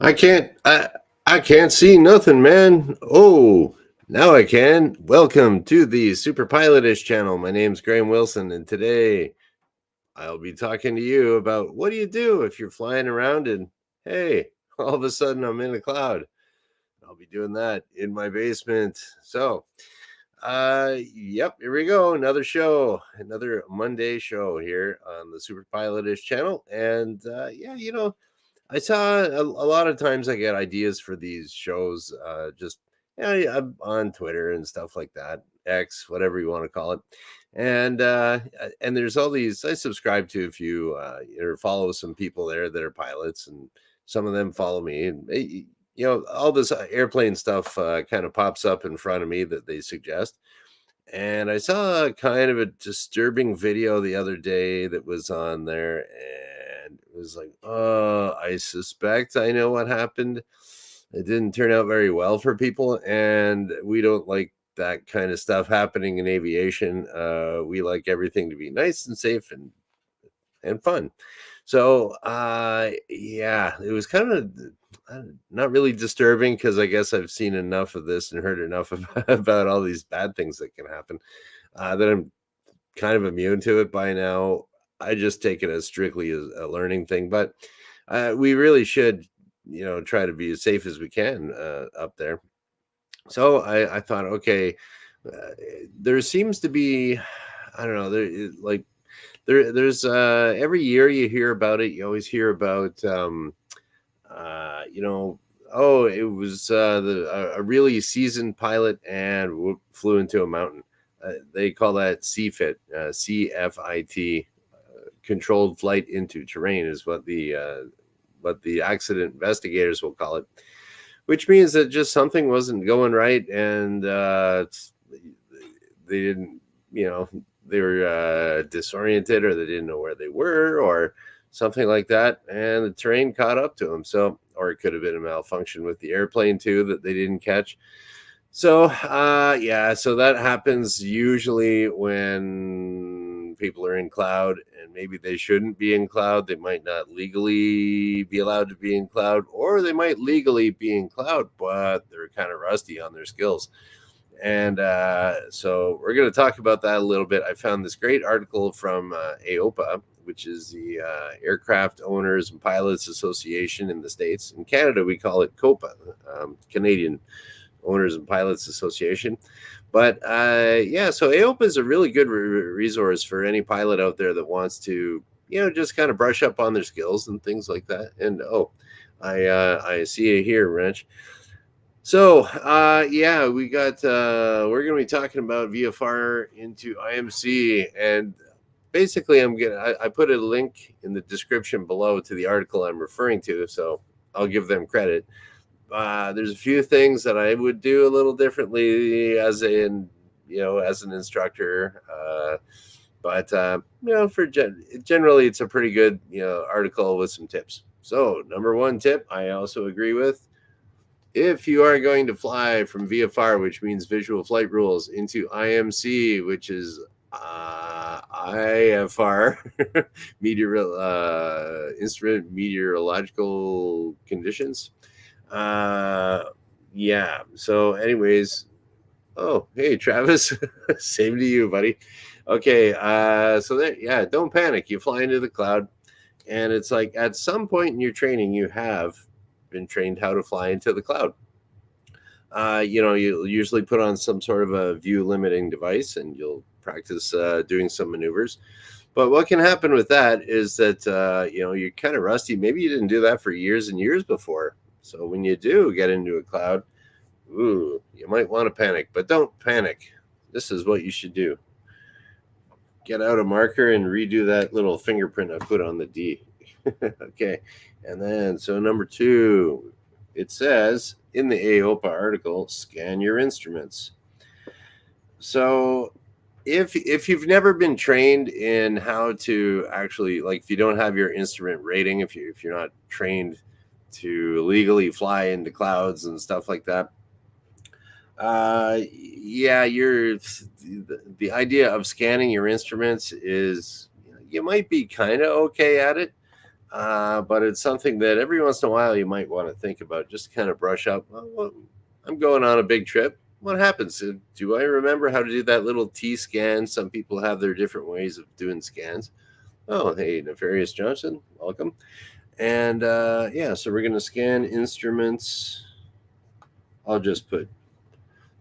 I can't see nothing, man. Oh, now I can. Welcome to the superpilotish channel. My name's Graham Wilson, and today I'll be talking to you about what do you do if you're flying around and hey, all of a sudden I'm in a cloud. I'll be doing that in my basement. Yep, here we go. Another show, another Monday show here on the superpilotish channel. And yeah, I saw a lot of times I get ideas for these shows, just on Twitter and stuff like that, X, whatever you want to call it, and there's all these. I subscribe to a few, or follow some people there that are pilots, and some of them follow me, and all this airplane stuff kind of pops up in front of me that they suggest. And I saw kind of a disturbing video the other day that was on there, and it was like, oh, I suspect I know what happened. It didn't turn out very well for people, and we don't like that kind of stuff happening in aviation. We like everything to be nice and safe and fun. So, yeah, it was kind of not really disturbing because I guess I've seen enough of this and heard enough about all these bad things that can happen that I'm kind of immune to it by now. I just take it as strictly as a learning thing, but we really should, try to be as safe as we can up there. So I thought, okay, there seems to be, I don't know, there's every year you hear about it. You always hear about, oh, it was a really seasoned pilot and flew into a mountain. They call that CFIT, CFIT, controlled flight into terrain, is what the accident investigators will call it, which means that just something wasn't going right, and they didn't, they were disoriented, or they didn't know where they were, or something like that, and the terrain caught up to them. So, or it could have been a malfunction with the airplane too that they didn't catch. So, yeah, so that happens usually when people are in cloud, and maybe they shouldn't be in cloud. They might not legally be allowed to be in cloud, or they might legally be in cloud, but they're kind of rusty on their skills. And so we're going to talk about that a little bit. I found this great article from AOPA, which is the Aircraft Owners and Pilots Association in the States. In Canada, we call it COPA, Canadian Owners and Pilots Association. But yeah, so AOPA is a really good resource for any pilot out there that wants to, just kind of brush up on their skills and things like that. And I see you here, Wrench. So, yeah, we got, we're going to be talking about VFR into IMC. And basically, I put a link in the description below to the article I'm referring to. So I'll give them credit. There's a few things that I would do a little differently as an instructor. But generally, it's a pretty good, article with some tips. So, number one tip, I also agree with. If you are going to fly from VFR, which means visual flight rules, into IMC, which is IFR, instrument meteorological conditions. Yeah. So, anyways, oh, hey, Travis, same to you, buddy. Okay. So there, yeah, don't panic. You fly into the cloud, and it's like at some point in your training, you have been trained how to fly into the cloud. You'll usually put on some sort of a view limiting device, and you'll practice doing some maneuvers. But what can happen with that is that you're kind of rusty. Maybe you didn't do that for years and years before. So when you do get into a cloud, you might want to panic, but don't panic. This is what you should do. Get out a marker and redo that little fingerprint I put on the D. Okay. And then, so number two, it says in the AOPA article, scan your instruments. So if you've never been trained in how to actually, like, if you don't have your instrument rating, if you're not trained to legally fly into clouds and stuff like that, yeah, the idea of scanning your instruments is, you might be kind of okay at it. but it's something that every once in a while you might want to think about, just to kind of brush up. Well, I'm going on a big trip. What happens? Do I remember how to do that little T scan? Some people have their different ways of doing scans. Oh, hey, Nefarious Johnson, welcome. And yeah, so we're going to scan instruments. I'll just put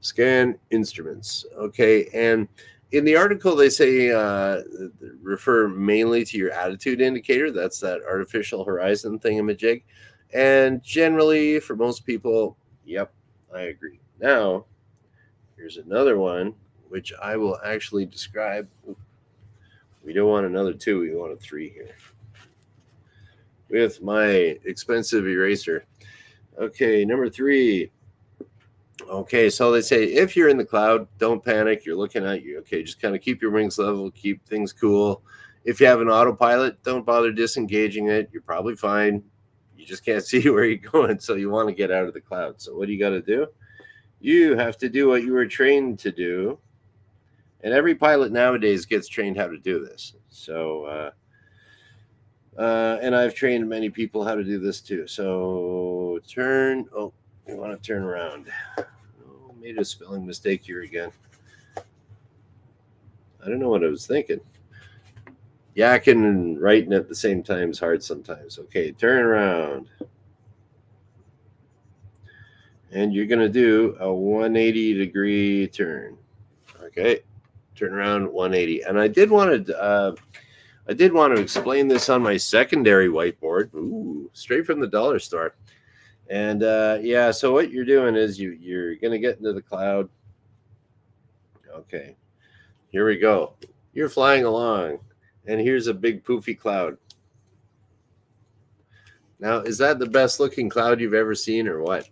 scan instruments. Okay. And in the article, they say refer mainly to your attitude indicator. That's that artificial horizon thingamajig. And generally, for most people, yep, I agree. Now, here's another one, which I will actually describe. We don't want another 2, we want a 3 here with my expensive eraser. Okay, number 3. Okay, so they say if you're in the cloud, don't panic. You're looking at you. Okay, just kind of keep your wings level, keep things cool. If you have an autopilot, don't bother disengaging it. You're probably fine. You just can't see where you're going, so you want to get out of the cloud. So what do you got to do? You have to do what you were trained to do. And every pilot nowadays gets trained how to do this. So, and I've trained many people how to do this too. So turn. Oh, you want to turn around. Oh, made a spelling mistake here again. I don't know what I was thinking. Yakking and writing at the same time is hard sometimes. Okay, turn around. And you're going to do a 180-degree turn. Okay, turn around 180. And I did want to explain this on my secondary whiteboard. Ooh, straight from the dollar store. And yeah, so what you're doing is you're going to get into the cloud. Okay, here we go. You're flying along, and here's a big poofy cloud. Now, is that the best looking cloud you've ever seen or what?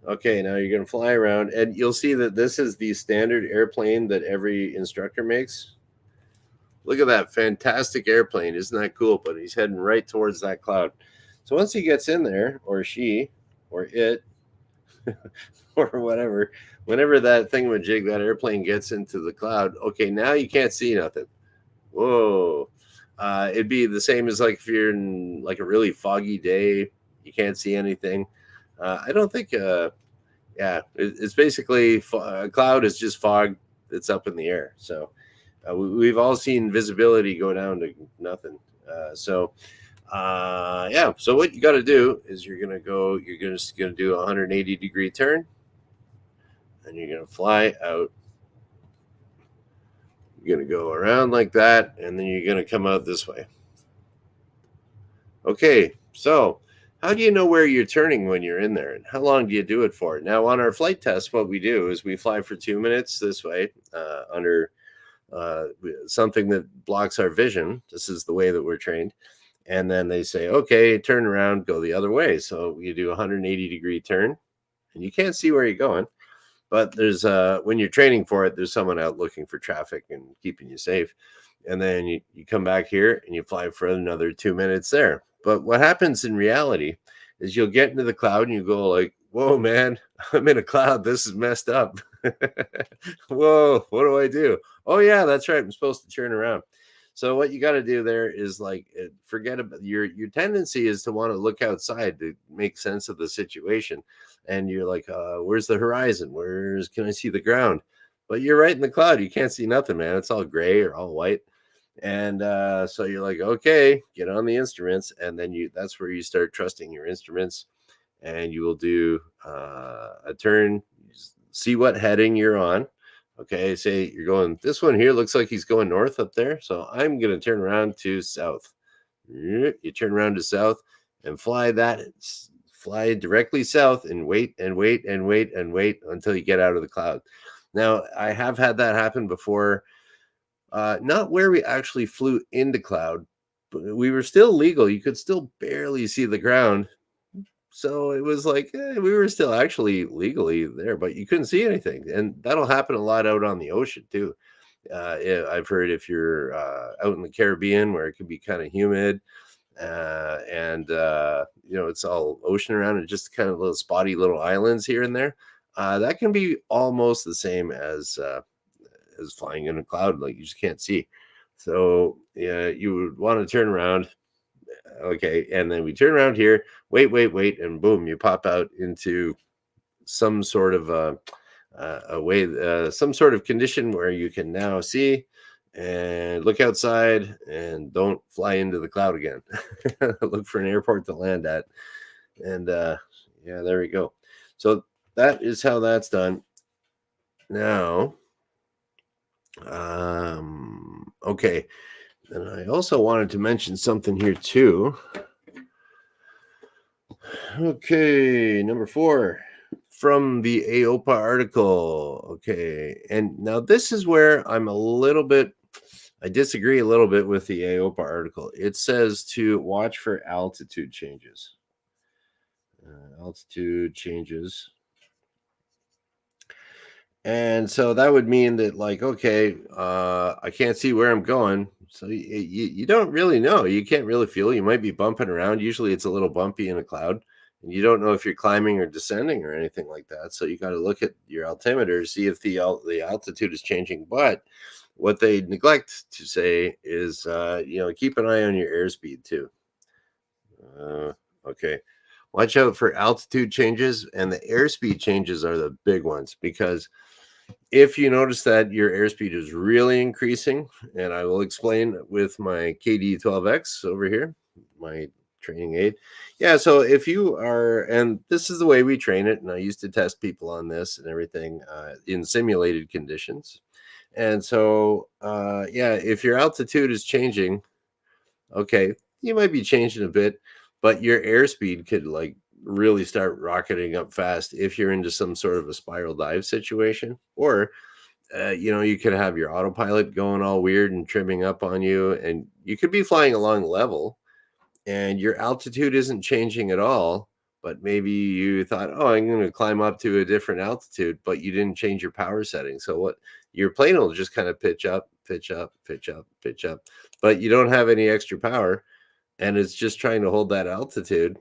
Okay, now you're going to fly around, and you'll see that this is the standard airplane that every instructor makes. Look at that fantastic airplane. Isn't that cool? But he's heading right towards that cloud. So once he gets in there, or she, or it, or whatever, whenever that thingamajig, that airplane gets into the cloud, okay, now you can't see nothing. Whoa. It'd be the same as like if you're in like a really foggy day, you can't see anything. I don't think, yeah, it's basically a cloud is just fog that's up in the air. So we've all seen visibility go down to nothing. Yeah, so what you got to do is you're just going to do a 180-degree turn, and you're going to fly out. You're going to go around like that, and then you're going to come out this way. Okay, so how do you know where you're turning when you're in there, and how long do you do it for? Now, on our flight test, what we do is we fly for 2 minutes this way under something that blocks our vision. This is the way that we're trained. And then they say, okay, turn around, go the other way. So you do a 180-degree turn, and you can't see where you're going. But there's when you're training for it, there's someone out looking for traffic and keeping you safe. And then you come back here and you fly for another 2 minutes there. But what happens in reality is you'll get into the cloud and you go like, whoa, man, I'm in a cloud. This is messed up. Whoa, what do I do? Oh, yeah, that's right. I'm supposed to turn around. So what you got to do there is like forget about your tendency is to want to look outside to make sense of the situation. And you're like, where's the horizon? Can I see the ground? But you're right in the cloud. You can't see nothing, man. It's all gray or all white. And so you're like, okay, get on the instruments. And then that's where you start trusting your instruments. And you will do a turn, see what heading you're on. Okay, say you're going, this one here looks like he's going north up there. So I'm going to turn around to south. You turn around to south and fly directly south and wait and wait and wait and wait until you get out of the cloud. Now, I have had that happen before, not where we actually flew into cloud, but we were still legal. You could still barely see the ground. So it was like we were still actually legally there, but you couldn't see anything. And that'll happen a lot out on the ocean too. I've heard if you're out in the Caribbean where it can be kind of humid and it's all ocean around and just kind of little spotty little islands here and there, that can be almost the same as flying in a cloud. Like you just can't see. So yeah, you would want to turn around Okay, and then we turn around here, wait, and boom, you pop out into some sort of a way, some sort of condition where you can now see and look outside and don't fly into the cloud again. Look for an airport to land at, and yeah, there we go. So that is how that's done. Now, okay, and I also wanted to mention something here too. Okay, number 4 from the AOPA article. Okay, and now this is where I disagree a little bit with the AOPA article. It says to watch for altitude changes. Altitude changes. And so that would mean that, like, okay, I can't see where I'm going. So you don't really know. You can't really feel. You might be bumping around. Usually it's a little bumpy in a cloud. And you don't know if you're climbing or descending or anything like that. So you got to look at your altimeter, see if the altitude is changing. But what they neglect to say is, keep an eye on your airspeed too. Okay. Watch out for altitude changes, and the airspeed changes are the big ones, because if you notice that your airspeed is really increasing, and I will explain with my KD12X over here, my training aid. Yeah, so if you are, and this is the way we train it, and I used to test people on this and everything in simulated conditions. And so, if your altitude is changing, okay, you might be changing a bit, but your airspeed could like really start rocketing up fast if you're into some sort of a spiral dive situation, or you could have your autopilot going all weird and trimming up on you, and you could be flying along level and your altitude isn't changing at all, but maybe you thought, oh, I'm going to climb up to a different altitude, but you didn't change your power setting. So what your plane will just kind of pitch up, pitch up, pitch up, pitch up, but you don't have any extra power, and it's just trying to hold that altitude.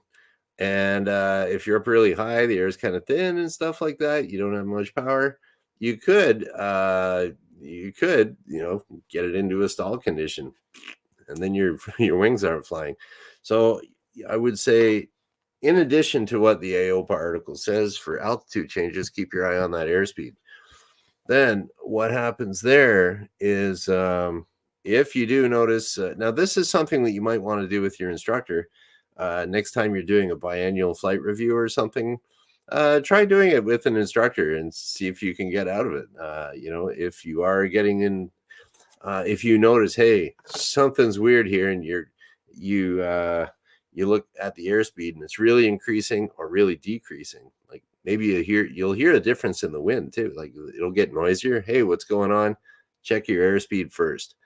And if you're up really high, the air is kind of thin and stuff like that, you don't have much power, you could get it into a stall condition, and then your wings aren't flying. So I would say, in addition to what the AOPA article says for altitude changes, keep your eye on that airspeed. Then what happens there is, if you do notice, now this is something that you might want to do with your instructor. Next time you're doing a biannual flight review or something, try doing it with an instructor and see if you can get out of it. If you are getting in, if you notice, hey, something's weird here, and you look at the airspeed and it's really increasing or really decreasing, like maybe you'll hear a difference in the wind too, like it'll get noisier. Hey, what's going on? Check your airspeed first.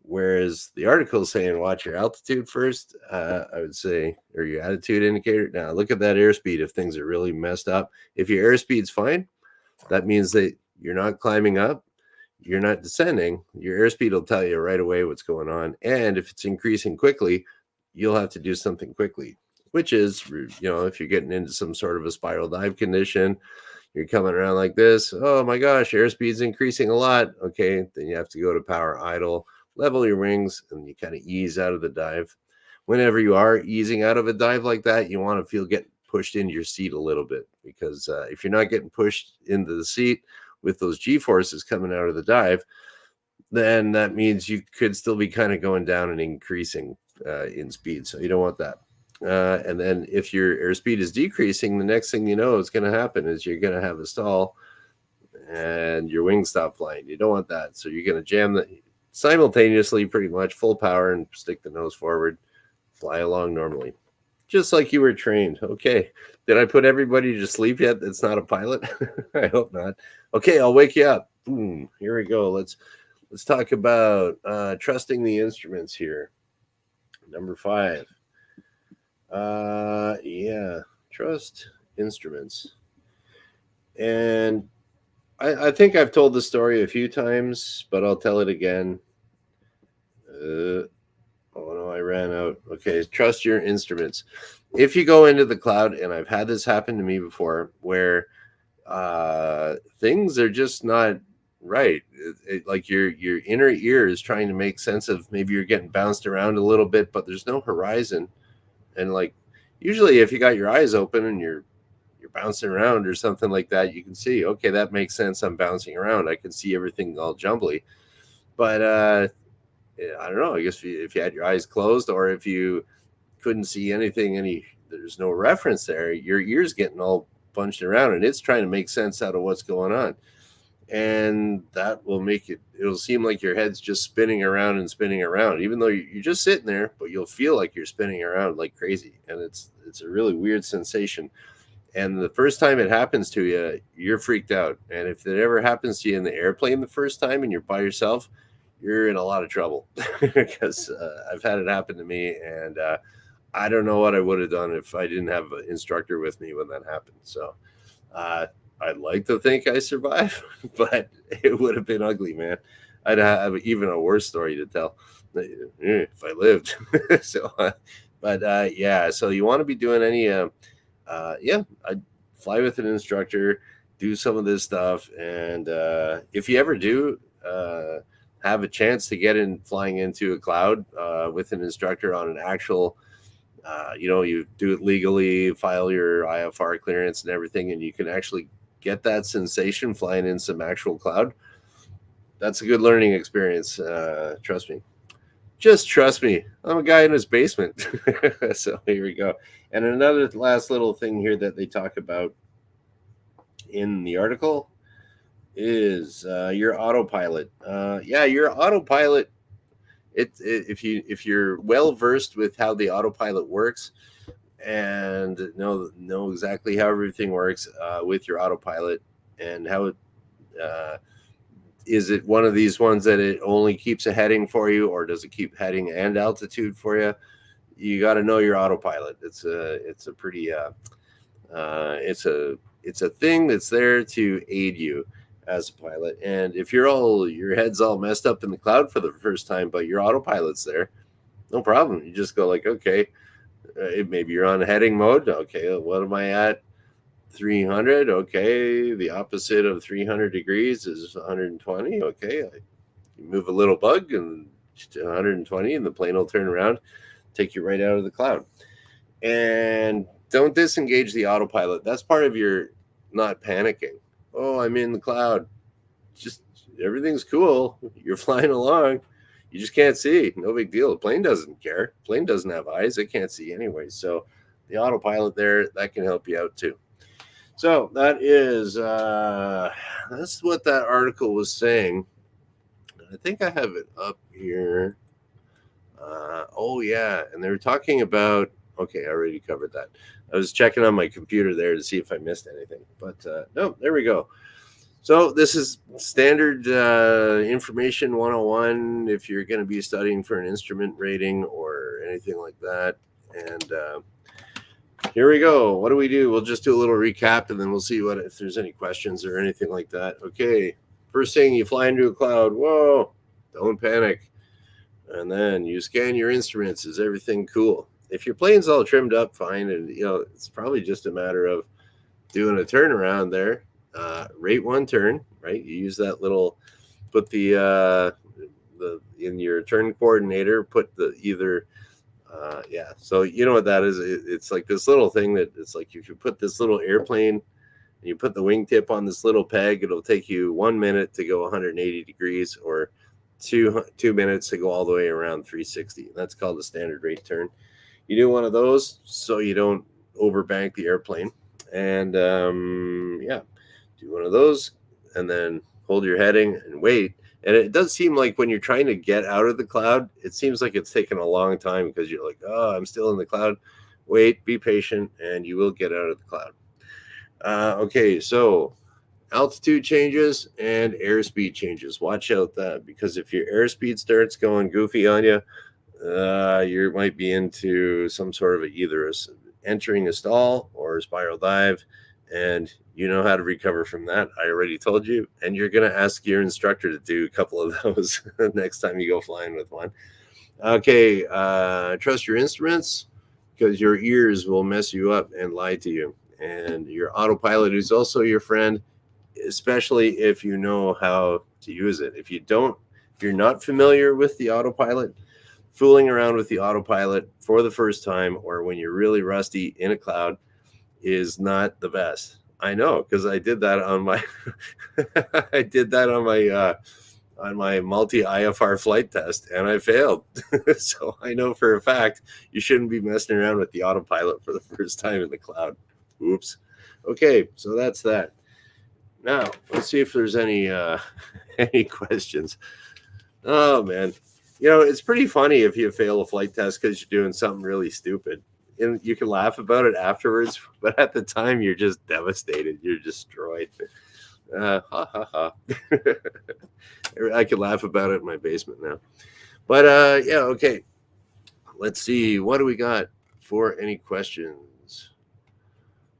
Whereas the article is saying watch your altitude first, I would say, or your attitude indicator. Now look at that airspeed if things are really messed up. If your airspeed's fine, that means that you're not climbing up, you're not descending. Your airspeed will tell you right away what's going on. And if it's increasing quickly, you'll have to do something quickly, which is, if you're getting into some sort of a spiral dive condition, you're coming around like this, oh my gosh, airspeed's increasing a lot. Okay, then you have to go to power idle, level your wings, and you kind of ease out of the dive. Whenever you are easing out of a dive like that, you want to get pushed into your seat a little bit, because if you're not getting pushed into the seat with those G-forces coming out of the dive, then that means you could still be kind of going down and increasing in speed. So you don't want that. And then if your airspeed is decreasing, the next thing you know is going to happen is you're going to have a stall and your wings stop flying. You don't want that. So you're going to jam simultaneously, pretty much full power, and stick the nose forward, fly along normally, just like you were trained. Okay, did I put everybody to sleep yet that's not a pilot? I hope not. Okay, I'll wake you up. Boom, here we go. Let's talk about trusting the instruments here. Number 5. Trust instruments. And I think I've told the story a few times, but I'll tell it again. Oh no, I ran out. Okay, trust your instruments. If you go into the cloud, and I've had this happen to me before, where things are just not Right. Like your inner ear is trying to make sense of, maybe you're getting bounced around a little bit, but there's no horizon. And like, usually if you got your eyes open and you're bouncing around or something like that, you can see, okay, that makes sense. I'm bouncing around. I can see everything all jumbly. But yeah, I don't know. I guess if you had your eyes closed, or if you couldn't see anything, there's no reference there, your ears getting all bunched around, and it's trying to make sense out of what's going on. And that will make it'll seem like your head's just spinning around and spinning around, even though you're just sitting there, but you'll feel like you're spinning around like crazy. And it's a really weird sensation. And the first time it happens to you, you're freaked out. And if it ever happens to you in the airplane the first time and you're by yourself, you're in a lot of trouble. Because I've had it happen to me, and I don't know what I would have done if I didn't have an instructor with me when that happened. So I'd like to think I survived, but it would have been ugly, man. I'd have even a worse story to tell if I lived. So, but yeah, so you want to be doing any, I'd fly with an instructor, do some of this stuff. And if you ever do have a chance to get in flying into a cloud with an instructor on an actual, you do it legally, file your IFR clearance and everything, and you can actually get that sensation flying in some actual cloud. That's a good learning experience. Trust me. Just trust me. I'm a guy in his basement. So here we go. And another last little thing here that they talk about in the article is your autopilot. Your autopilot. If you're well versed with how the autopilot works, and know exactly how everything works with your autopilot, and how it is it one of these ones that it only keeps a heading for you, or does it keep heading and altitude for you? You got to know your autopilot. It's a pretty it's a thing that's there to aid you as a pilot. And if your head's all messed up in the cloud for the first time, but your autopilot's there, no problem. You just go like, okay, maybe you're on heading mode. Okay, what am I at? 300. Okay, the opposite of 300 degrees is 120. Okay, you move a little bug and to 120, and the plane will turn around, take you right out of the cloud. And don't disengage the autopilot. That's part of your not panicking. Oh, I'm in the cloud. Just everything's cool. You're flying along. You just can't see. No big deal. The plane doesn't care. The plane doesn't have eyes. It can't see anyway. So the autopilot there, that can help you out too. So that is that's what that article was saying. I think I have it up here. Oh yeah, and they were talking about. Okay, I already covered that. I was checking on my computer there to see if I missed anything, but no, there we go. So this is standard information 101 if you're going to be studying for an instrument rating or anything like that. And here we go. What do we do? We'll just do a little recap, and then we'll see if there's any questions or anything like that. Okay, first thing, you fly into a cloud. Whoa, don't panic. And then you scan your instruments. Is everything cool? If your plane's all trimmed up fine, and it's probably just a matter of doing a turnaround there. Rate one turn, right? You use that little, put the in your turn coordinator, put the either, so you know what that is. It's like this little thing that it's like if you put this little airplane and you put the wingtip on this little peg, it'll take you 1 minute to go 180 degrees, or two minutes to go all the way around 360. That's called a standard rate turn. You do one of those so you don't overbank the airplane. And do one of those, and then hold your heading and wait. And it does seem like when you're trying to get out of the cloud, it seems like it's taken a long time because you're like, oh, I'm still in the cloud. Wait, be patient, and you will get out of the cloud. Okay, so altitude changes and airspeed changes. Watch out that, because if your airspeed starts going goofy on you, you might be into some sort of either entering a stall or a spiral dive, and you know how to recover from that. I already told you, and you're going to ask your instructor to do a couple of those next time you go flying with one. Okay, trust your instruments, because your ears will mess you up and lie to you. And your autopilot, who's also your friend, especially if you know how to use it. If you're not familiar with the autopilot, fooling around with the autopilot for the first time or when you're really rusty in a cloud is not the best. I know because I did that on my I did that on my multi IFR flight test and I failed. So I know for a fact you shouldn't be messing around with the autopilot for the first time in the cloud. Oops. Okay, so that's that. Now let's see if there's any any questions. Oh man, it's pretty funny if you fail a flight test because you're doing something really stupid, and you can laugh about it afterwards. But at the time, you're just devastated. You're destroyed. Ha ha ha. I could laugh about it in my basement now. But yeah, okay. Let's see. What do we got for any questions?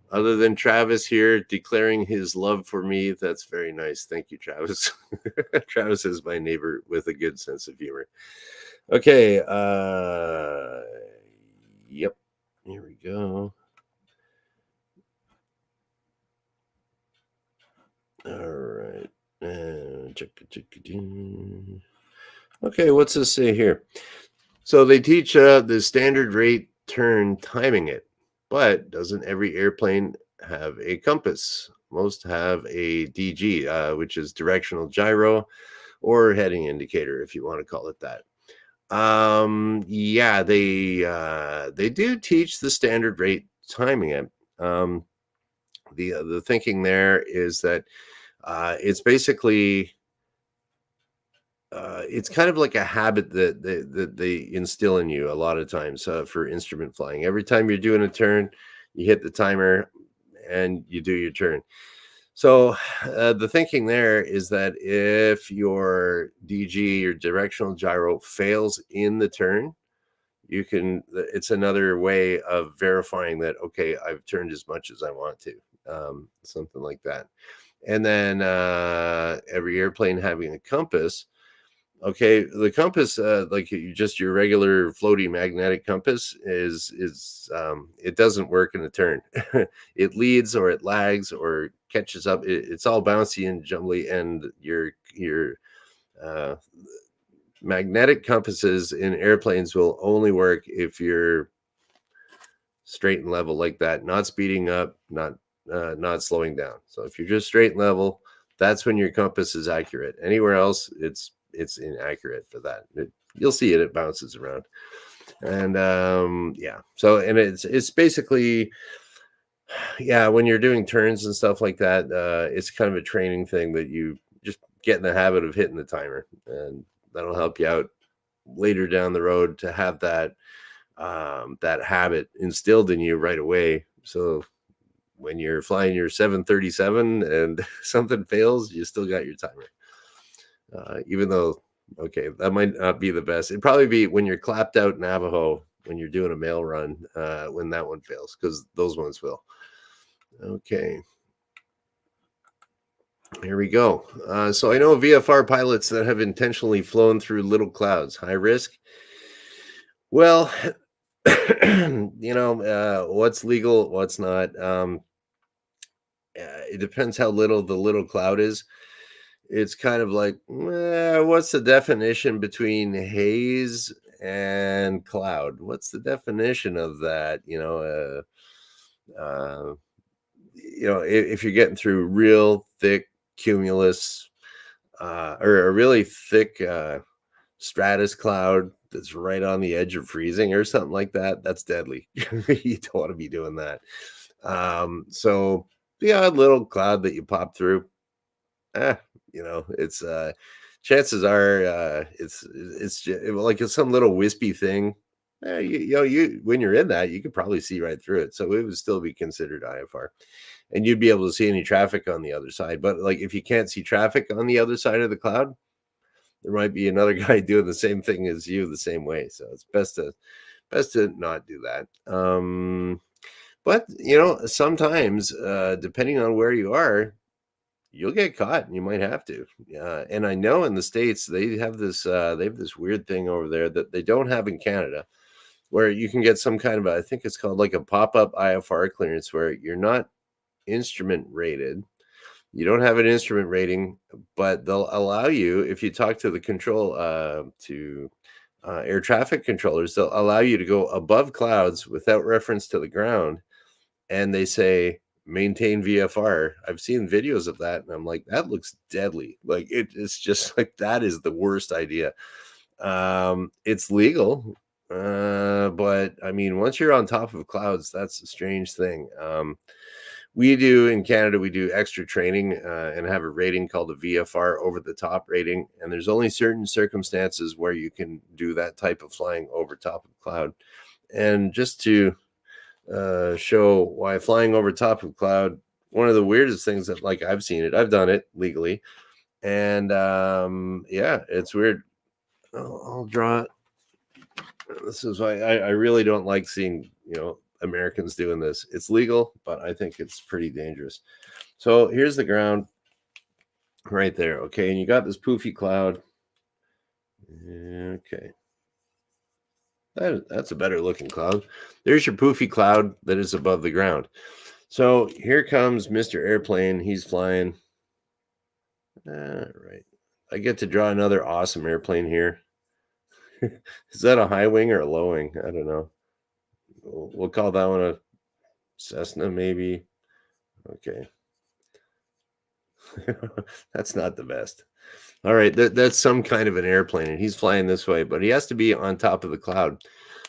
Other than Travis here declaring his love for me, that's very nice. Thank you, Travis. Travis is my neighbor with a good sense of humor. Okay. Yep. Here we go. All right. Okay, what's this say here? So they teach the standard rate turn timing it, but doesn't every airplane have a compass? Most have a DG, which is directional gyro or heading indicator, if you want to call it that. Yeah, they do teach the standard rate timing it. The thinking there is that it's basically it's kind of like a habit that they instill in you a lot of times for instrument flying. Every time you're doing a turn, you hit the timer and you do your turn. So the thinking there is that if your DG, your directional gyro, fails in the turn, it's another way of verifying that, okay, I've turned as much as I want to, something like that. And then every airplane having a compass. Okay, the compass, like just your regular floaty magnetic compass, is it doesn't work in a turn. It leads or it lags or catches up. It's all bouncy and jumbly, and your magnetic compasses in airplanes will only work if you're straight and level like that, not speeding up, not slowing down. So if you're just straight and level, that's when your compass is accurate. Anywhere else, it's inaccurate for that. You'll see it bounces around. And yeah, so and it's basically, yeah, when you're doing turns and stuff like that, it's kind of a training thing that you just get in the habit of hitting the timer, and that'll help you out later down the road to have that that habit instilled in you right away. So when you're flying your 737 and something fails, you still got your timer. Even though, okay, that might not be the best. It'd probably be when you're clapped out Navajo, when you're doing a mail run, when that one fails, because those ones will. Okay. Here we go. So I know VFR pilots that have intentionally flown through little clouds. High risk? Well, what's legal, what's not. It depends how little the little cloud is. It's kind of like, what's the definition between haze and cloud? What's the definition of that? If you're getting through real thick cumulus or a really thick stratus cloud that's right on the edge of freezing or something like that, that's deadly. You don't want to be doing that. So the odd little cloud that you pop through, it's chances are it's like it's some little wispy thing. You when you're in that, you could probably see right through it, so it would still be considered IFR, and you'd be able to see any traffic on the other side. But like if you can't see traffic on the other side of the cloud, there might be another guy doing the same thing as you the same way. So it's best to not do that. But sometimes depending on where you are, you'll get caught and you might have to. And I know in the States they have this weird thing over there that they don't have in Canada, where you can get some kind of I think it's called like a pop-up IFR clearance where you're not instrument rated, You don't have an instrument rating, but they'll allow you, if you talk to the air traffic controllers, they'll allow you to go above clouds without reference to the ground, and they say maintain VFR. I've seen videos of that, and I'm like, that looks deadly. Like it's just like that is the worst idea. It's legal, but I mean, once you're on top of clouds, that's a strange thing. We do in Canada, we do extra training and have a rating called a VFR over the top rating. And there's only certain circumstances where you can do that type of flying over top of cloud. And just to show why flying over top of cloud, one of the weirdest things that, like, I've seen it, I've done it legally. And yeah, it's weird. I'll draw it. This is why I really don't like seeing, Americans doing this. It's legal, but I think it's pretty dangerous. So here's the ground right there. Okay. And you got this poofy cloud. Okay. That's a better looking cloud. There's your poofy cloud that is above the ground. So here comes Mr. Airplane. He's flying. Right. I get to draw another awesome airplane here. Is that a high wing or a low wing? I don't know. We'll call that one a Cessna, maybe. Okay. That's not the best. All right, that's some kind of an airplane, and he's flying this way, but he has to be on top of the cloud.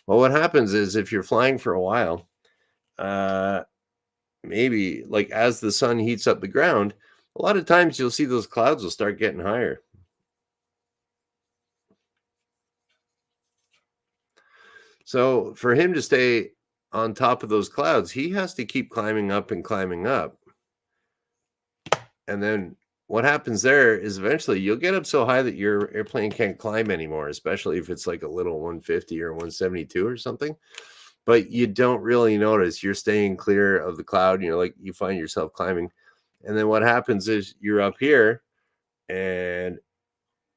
Well, what happens is if you're flying for a while, maybe like as the sun heats up the ground, a lot of times you'll see those clouds will start getting higher. So for him to stay on top of those clouds, he has to keep climbing up and climbing up. And then what happens there is eventually you'll get up so high that your airplane can't climb anymore, especially if it's like a little 150 or 172 or something. But you don't really notice. You're staying clear of the cloud. Like you find yourself climbing. And then what happens is you're up here and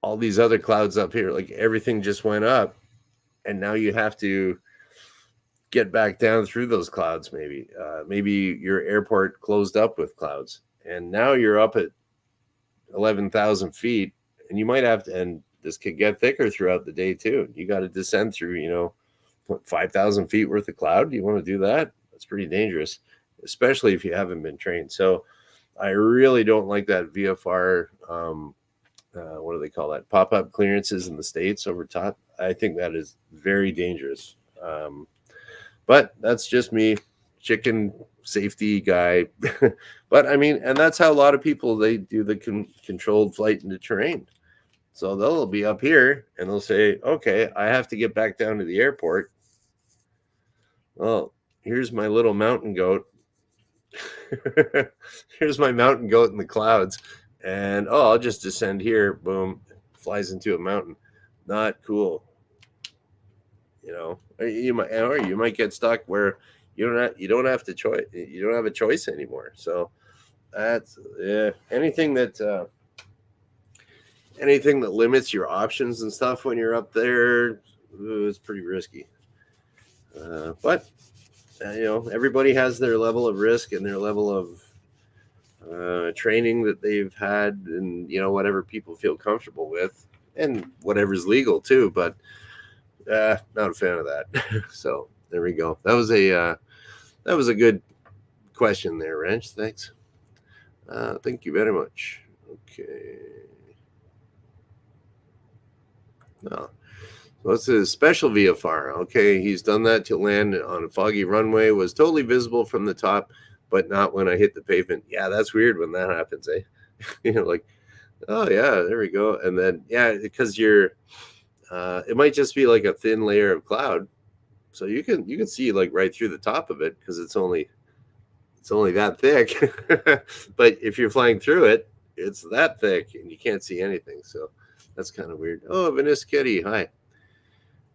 all these other clouds up here, like everything just went up. And now you have to get back down through those clouds. Maybe your airport closed up with clouds, and now you're up at 11,000 feet, and you might have to. And this could get thicker throughout the day too. You got to descend through, 5,000 feet worth of cloud. Do you want to do that? That's pretty dangerous, especially if you haven't been trained. So, I really don't like that VFR. What do they call that? Pop-up clearances in the States over top. I think that is very dangerous. But that's just me, chicken safety guy. But I mean, and that's how a lot of people, they do the controlled flight into terrain. So they'll be up here and they'll say, okay, I have to get back down to the airport. Well, here's my little mountain goat. Here's my mountain goat in the clouds. And I'll just descend here. Boom, flies into a mountain. Not cool. You might get stuck where you don't have a choice anymore. So that's anything that limits your options and stuff when you're up there, it's pretty risky. But everybody has their level of risk and their level of training that they've had, and whatever people feel comfortable with, and whatever's legal too. But not a fan of that. So there we go. That was a good question there, Wrench. Thanks. Thank you very much. Okay. No. What's a special VFR? Okay, he's done that to land on a foggy runway. Was totally visible from the top, but not when I hit the pavement. Yeah, that's weird when that happens, eh? Like, oh yeah, there we go. And then because it might just be like a thin layer of cloud, so you can see like right through the top of it because it's only that thick. But if you're flying through it, it's that thick and you can't see anything. So that's kind of weird. Oh, Vanessa Kitty, hi.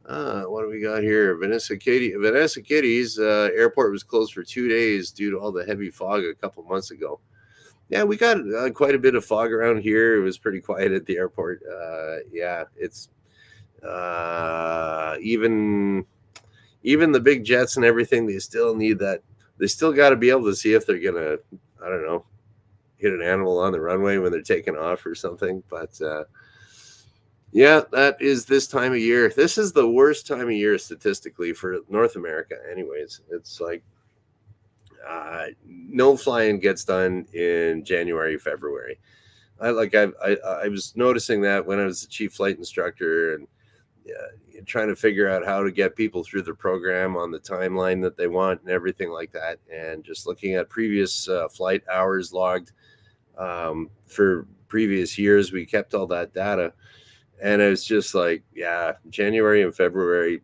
What do we got here? Vanessa Kitty's airport was closed for 2 days due to all the heavy fog a couple months ago. Yeah, we got quite a bit of fog around here. It was pretty quiet at the airport. It's even the big jets and everything. They still need that. They still got to be able to see if they're gonna, I don't know, hit an animal on the runway when they're taking off or something. But yeah, that is this time of year. This is the worst time of year statistically for North America. Anyways, it's like no flying gets done in January, February. I was noticing that when I was the chief flight instructor and trying to figure out how to get people through the program on the timeline that they want and everything like that, and just looking at previous flight hours logged for previous years. We kept all that data, and it was just like, yeah, January and February,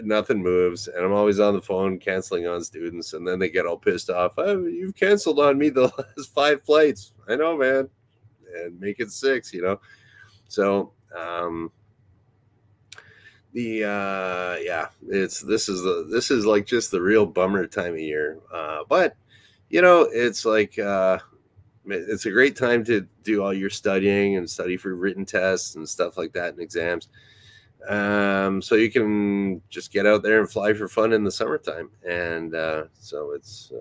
nothing moves, and I'm always on the phone canceling on students, and then they get all pissed off. Oh, you've canceled on me the last 5 flights. I know, man, and make it 6, So this is like just the real bummer time of year. But it's like it's a great time to do all your studying and study for written tests and stuff like that and exams. So you can just get out there and fly for fun in the summertime. And so it's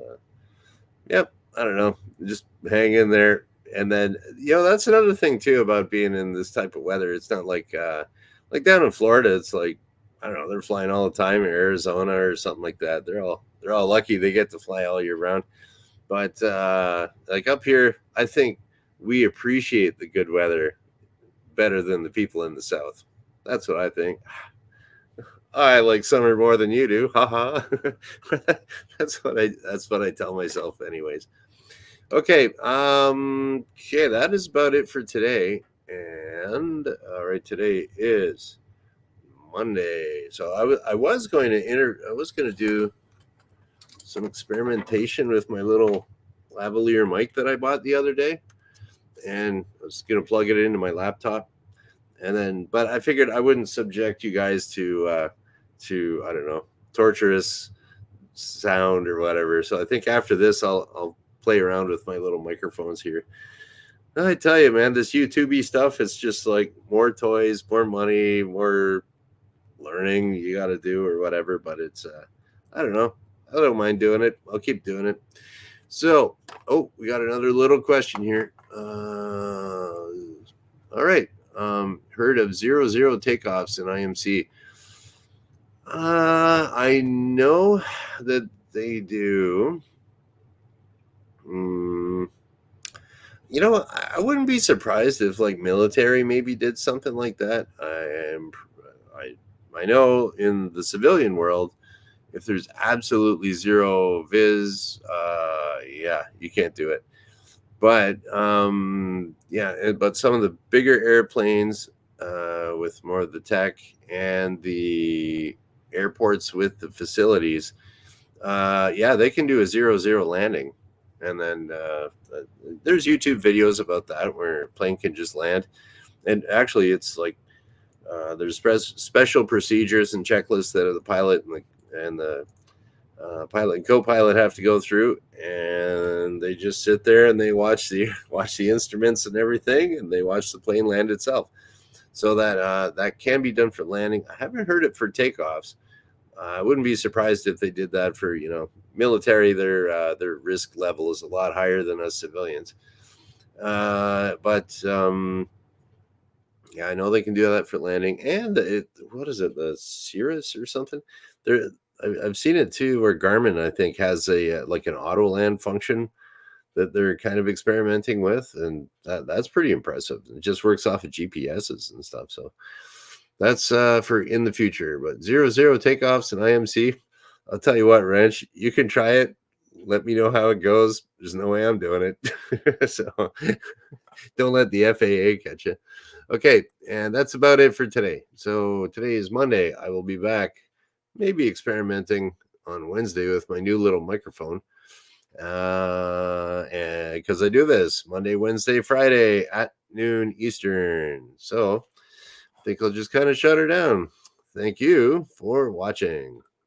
I don't know, just hang in there. And then that's another thing too about being in this type of weather. It's not like down in Florida, it's like, I don't know, they're flying all the time, in Arizona or something like that. They're all lucky they get to fly all year round. But like up here, I think we appreciate the good weather better than the people in the South. That's what I think. I like summer more than you do. Haha. That's what I tell myself anyways. Okay. Okay, that is about it for today. And all right, today is Monday. So I was going to do some experimentation with my little lavalier mic that I bought the other day, and I was going to plug it into my laptop, and then, but I figured I wouldn't subject you guys to I don't know, torturous sound or whatever. So I think after this, I'll play around with my little microphones here. I tell you, man, this YouTube stuff, it's just like more toys, more money, more learning you got to do or whatever. But it's, I don't know. I don't mind doing it. I'll keep doing it. So, we got another little question here. All right. Heard of 00 takeoffs in IMC? I know that they do. I wouldn't be surprised if like military maybe did something like that. I know in the civilian world, if there's absolutely zero viz, you can't do it. But but some of the bigger airplanes with more of the tech and the airports with the facilities, they can do a 0-0 landing. And then there's YouTube videos about that where a plane can just land. And actually, it's like there's special procedures and checklists that the pilot and the pilot and co-pilot have to go through, and they just sit there and they watch the instruments and everything, and they watch the plane land itself. So that can be done for landing. I haven't heard it for takeoffs. I wouldn't be surprised if they did that for military. Their risk level is a lot higher than us civilians. But I know they can do that for landing. And what is it, the Cirrus or something? I've seen it too, where Garmin, I think, has a like an auto land function that they're kind of experimenting with, and that's pretty impressive. It just works off of GPSs and stuff. So that's for in the future. But 0-0 takeoffs and IMC, I'll tell you what, Wrench, you can try it. Let me know how it goes. There's no way I'm doing it. So don't let the FAA catch you. Okay, and that's about it for today. So today is Monday. I will be back, maybe experimenting on Wednesday with my new little microphone. And because I do this Monday, Wednesday, Friday at noon Eastern. So I think I'll just kind of shut her down. Thank you for watching.